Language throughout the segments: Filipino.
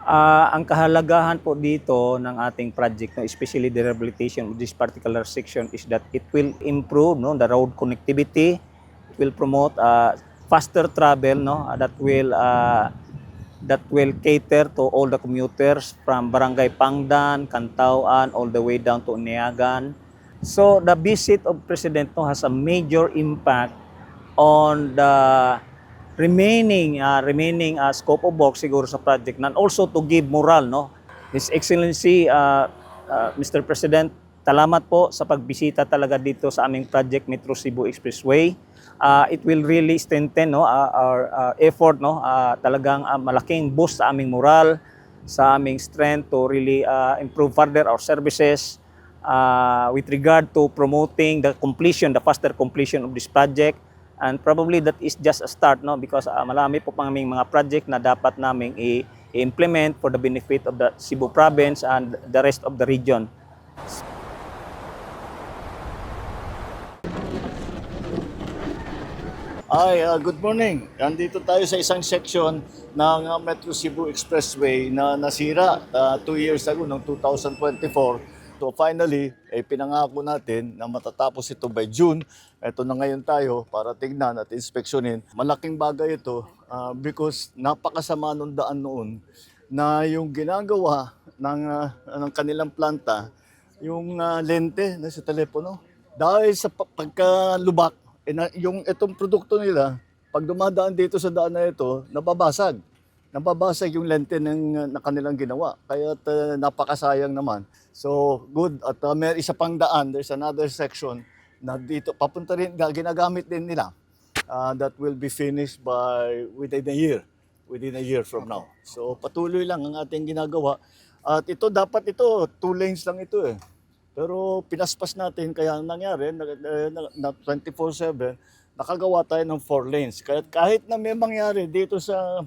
Ang kahalagahan po dito ng ating project, no, especially the rehabilitation of this particular section, is that it will improve, no, the road connectivity. It will promote faster travel, no, that will cater to all the commuters from Barangay Pangdan, Cantauan, all the way down to Uniagan. So the visit of President, no, has a major impact on the remaining scope of work siguro sa project, and also to give moral, no. His Excellency Mr. President, salamat po sa pagbisita talaga dito sa aming project Metro Cebu Expressway. It will really strengthen, no, our effort, no, talagang malaking boost sa aming moral, sa aming strength to really improve further our services with regard to promoting the faster completion of this project. And probably that is just a start, no, because marami po pang aming mga project na dapat naming i-implement for the benefit of the Cebu province and the rest of the region. Good morning. Nandito tayo sa isang section ng Metro Cebu Expressway na nasira 2 years ago, noong 2024. So finally, pinangako natin na matatapos ito by June. Ito na ngayon tayo para tignan at inspeksyonin. Malaking bagay ito because napakasama nung daan noon na yung ginagawa ng kanilang planta, yung lente na sa telepono. Dahil sa pagkalubak, yung itong produkto nila, pag dumadaan dito sa daan na ito, nababasag. Nababasag yung lente na kanilang ginawa. Kaya napakasayang naman. So good. At may isa pang daan, there's another section na dito, papunta rin, ginagamit din nila. That will be finished within a year from now. So patuloy lang ang ating ginagawa. At ito, dapat ito, 2 lanes lang ito eh. Pero pinaspas natin, kaya nangyari na 24/7, nakagawa tayo ng 4 lanes. Kaya kahit na may mangyari dito sa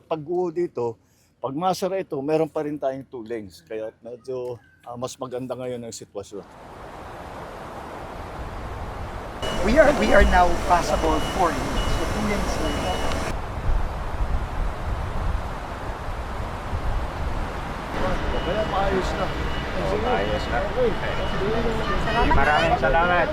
pag-uho dito, pag masara ito, meron pa rin tayong 2 lanes. Kaya medyo mas maganda ngayon ang sitwasyon. We are now passable 4 lanes. So 2 lanes lang. Kaya maayos na. Ayos na. Maraming salamat.